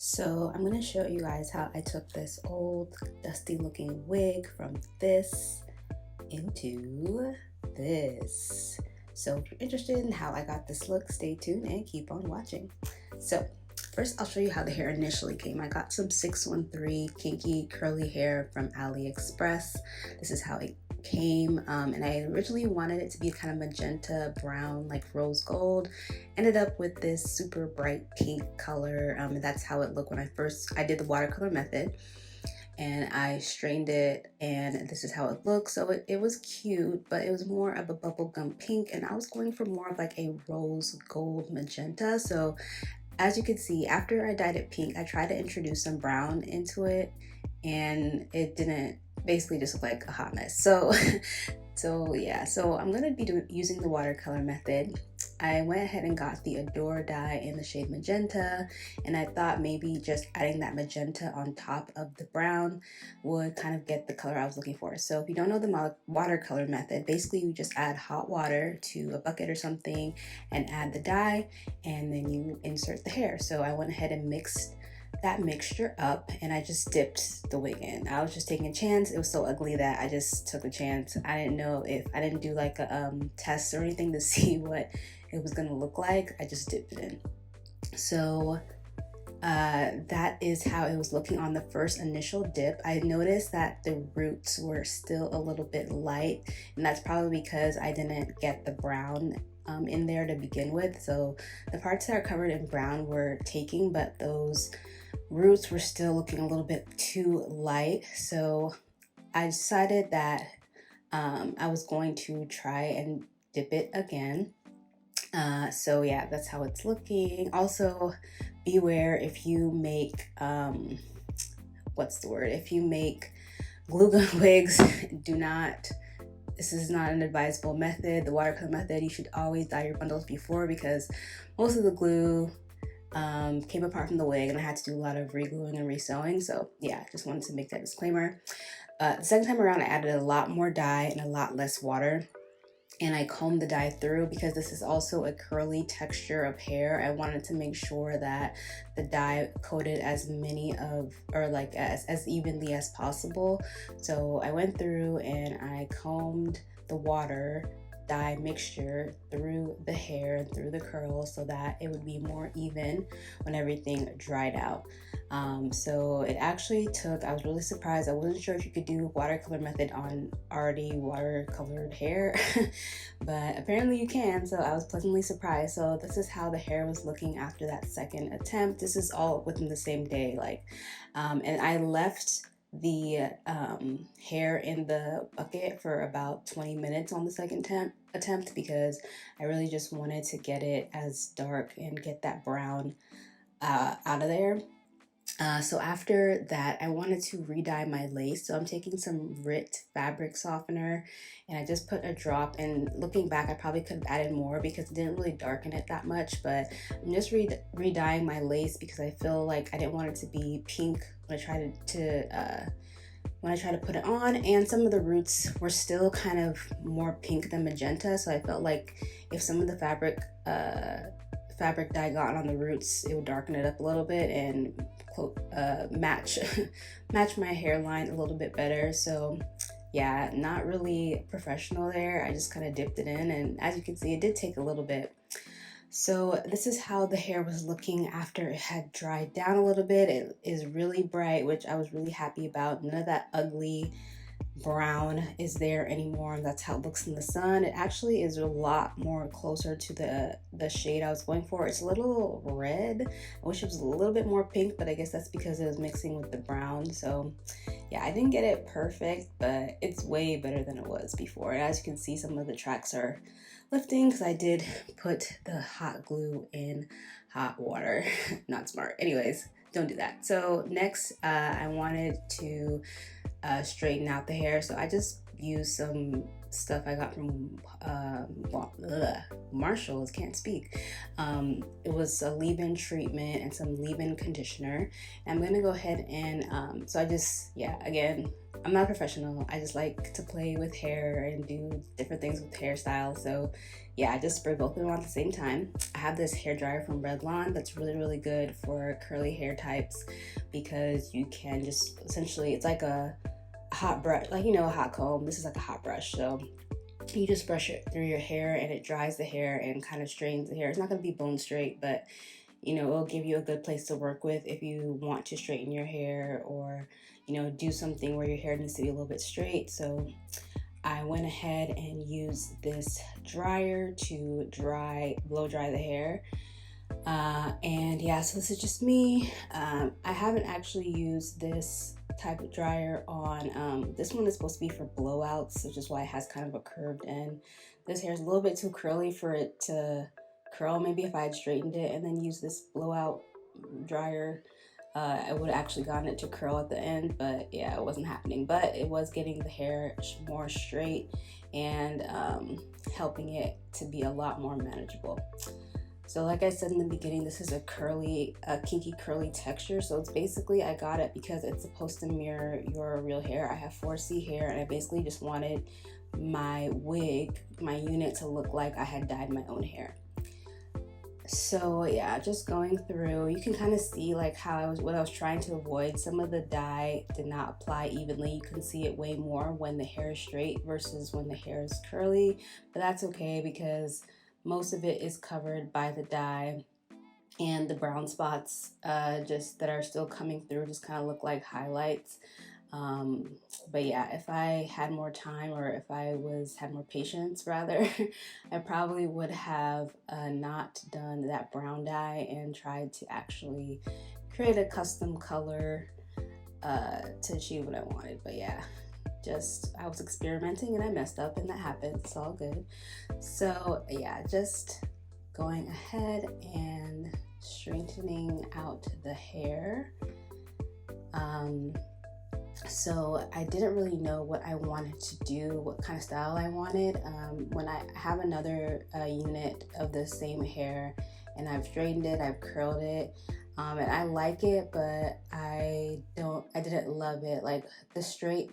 So I'm going to show you guys how I took this old dusty looking wig from this into this. So if you're interested in how I got this look, stay tuned and keep on watching. So first I'll show you how the hair initially came. I got some 613 kinky curly hair from AliExpress. This is how it came, and I originally wanted it to be kind of magenta brown, like rose gold. Ended up with this super bright pink color, and that's how it looked when I did the watercolor method, and I straightened it, and this is how it looks. So it was cute, but it was more of a bubblegum pink, and I was going for more of like a rose gold magenta. So as you can see, after I dyed it pink, I tried to introduce some brown into it, and it didn't, basically just look like a hot mess. So I'm gonna be using the watercolor method. I went ahead and got the Adore dye in the shade magenta, and I thought maybe just adding that magenta on top of the brown would kind of get the color I was looking for. So if you don't know the watercolor method, basically you just add hot water to a bucket or something and add the dye, and then you insert the hair. So I went ahead and mixed that mixture up, and I just dipped the wig in. I was just taking a chance. It was so ugly that I just took a chance. I didn't know if I didn't do like a test or anything to see what it was gonna look like. I just dipped it in. So that is how it was looking on the first initial dip. I noticed that the roots were still a little bit light, and that's probably because I didn't get the brown in there to begin with. So the parts that are covered in brown were taking, but those roots were still looking a little bit too light. So I decided that I was going to try and dip it again. So yeah, that's how it's looking. Also, beware if you make if you make glue gun wigs, this is not an advisable method. The watercolor method, you should always dye your bundles before, because most of the glue came apart from the wig, and I had to do a lot of re-gluing and re-sewing. So yeah, just wanted to make that disclaimer. The second time around, I added a lot more dye and a lot less water, and I combed the dye through because this is also a curly texture of hair. I wanted to make sure that the dye coated as many as evenly as possible. So I went through and I combed the water dye mixture through the hair and through the curls so that it would be more even when everything dried out. So it actually took, I was really surprised. I wasn't sure if you could do watercolor method on already watercolored hair, but apparently you can, so I was pleasantly surprised. So this is how the hair was looking after that second attempt. This is all within the same day, and I left the hair in the bucket for about 20 minutes on the second attempt because I really just wanted to get it as dark and get that brown out of there. So after that, I wanted to re-dye my lace. So I'm taking some Rit fabric softener, and I just put a drop, and looking back, I probably could have added more because it didn't really darken it that much, but I'm just re-dyeing my lace because I feel like I didn't want it to be pink when I tried to put it on, and some of the roots were still kind of more pink than magenta. So I felt like if some of the fabric dye got on the roots, it would darken it up a little bit and match my hairline a little bit better. So yeah, not really professional there. I just kind of dipped it in, and as you can see, it did take a little bit. So this is how the hair was looking after it had dried down a little bit. It is really bright, which I was really happy about. None of that ugly brown is there anymore, and that's how it looks in the sun. It actually is a lot more closer to the shade I was going for. It's a little red. I wish it was a little bit more pink, but I guess that's because it was mixing with the brown. So yeah, I didn't get it perfect, but it's way better than it was before. And as you can see, some of the tracks are lifting because I did put the hot glue in hot water. Not smart. Anyways, don't do that. So next, I wanted to straighten out the hair, so I just used some stuff I got from Marshall's, can't speak. It was a leave-in treatment and some leave-in conditioner. And I'm gonna go ahead and so I just, again, I'm not a professional. I just like to play with hair and do different things with hairstyles. So yeah, I just spray both of them on at the same time. I have this hair dryer from Revlon that's really good for curly hair types, because you can just essentially, it's like a hot brush, like, you know, a hot comb. This is like a hot brush. So you just brush it through your hair and it dries the hair and kind of straightens the hair. It's not going to be bone straight, but you know, it'll give you a good place to work with if you want to straighten your hair, or, you know, do something where your hair needs to be a little bit straight. So I went ahead and used this dryer to blow dry the hair. And yeah, so this is just me. I haven't actually used this type of dryer on, this one is supposed to be for blowouts, which is why it has kind of a curved end. This hair is a little bit too curly for it to curl. Maybe if I had straightened it and then used this blowout dryer, I would have actually gotten it to curl at the end, but yeah, it wasn't happening. But it was getting the hair more straight and helping it to be a lot more manageable. So like I said in the beginning, this is a kinky curly texture. So it's basically, I got it because it's supposed to mirror your real hair. I have 4C hair, and I basically just wanted my wig, my unit, to look like I had dyed my own hair. So yeah, just going through, you can kind of see like what I was trying to avoid. Some of the dye did not apply evenly. You can see it way more when the hair is straight versus when the hair is curly, but that's okay because most of it is covered by the dye, and the brown spots just that are still coming through just kind of look like highlights. But yeah, if I had more time, or if I had more patience rather, I probably would have not done that brown dye and tried to actually create a custom color to achieve what I wanted. But yeah, I was experimenting and I messed up, and that happens. It's all good. So yeah, just going ahead and straightening out the hair. So I didn't really know what I wanted to do, what kind of style I wanted. When I have another unit of the same hair, and I've straightened it, I've curled it, and I like it, but I didn't love it. Like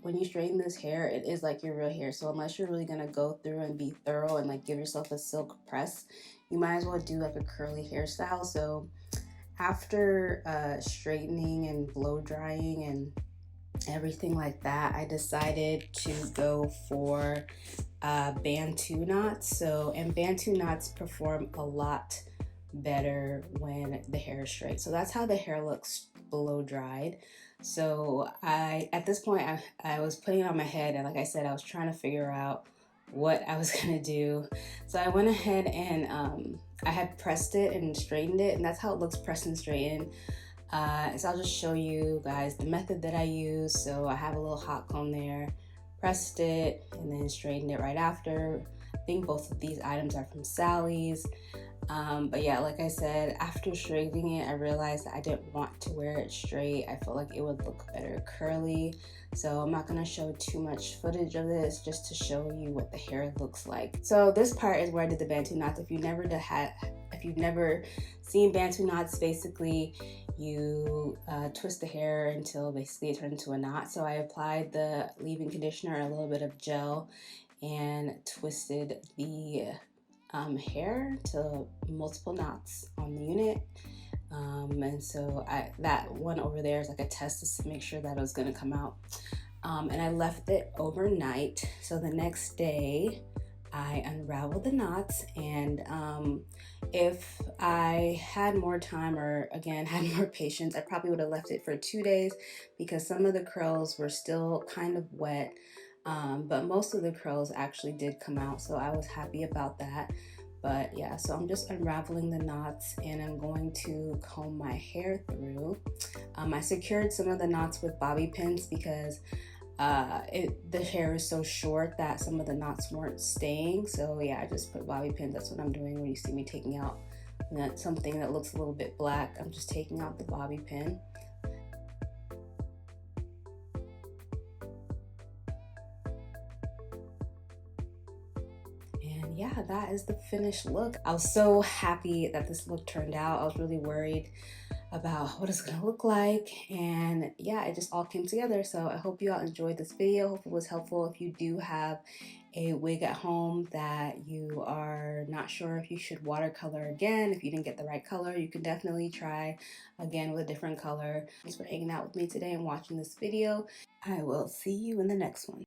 when you straighten this hair, it is like your real hair. So unless you're really gonna go through and be thorough and like give yourself a silk press, you might as well do like a curly hairstyle. So after straightening and blow drying and everything like that, I decided to go for Bantu knots. And Bantu knots perform a lot better when the hair is straight. So that's how the hair looks blow dried. So at this point I was putting it on my head, and like I said, I was trying to figure out what I was gonna do. So I went ahead and I had pressed it and straightened it, and that's how it looks pressed and straightened. So I'll just show you guys the method that I use. So I have a little hot comb there, pressed it, and then straightened it right after. I think both of these items are from Sally's. But yeah, like I said, after straightening it, I realized that I didn't want to wear it straight. I felt like it would look better curly. So I'm not going to show too much footage of this, just to show you what the hair looks like. So this part is where I did the Bantu knots. If you've never seen Bantu knots, basically you twist the hair until basically it turns into a knot. So I applied the leave-in conditioner, a little bit of gel, and twisted the hair to multiple knots on the unit. And so that one over there is like a test just to make sure that it was going to come out. And I left it overnight. So the next day I unraveled the knots, and if I had more time, or again had more patience, I probably would have left it for 2 days, because some of the curls were still kind of wet. But most of the curls actually did come out, so I was happy about that. But yeah, so I'm just unraveling the knots, and I'm going to comb my hair through. I secured some of the knots with bobby pins because the hair is so short that some of the knots weren't staying. So yeah, I just put bobby pins. That's what I'm doing when you see me taking out something that looks a little bit black. I'm just taking out the bobby pin. Yeah, that is the finished look. I was so happy that this look turned out. I was really worried about what it's gonna look like, and yeah, it just all came together. So I hope you all enjoyed this video. Hope it was helpful. If you do have a wig at home that you are not sure if you should watercolor again, if you didn't get the right color, you can definitely try again with a different color. Thanks for hanging out with me today and watching this video. I will see you in the next one.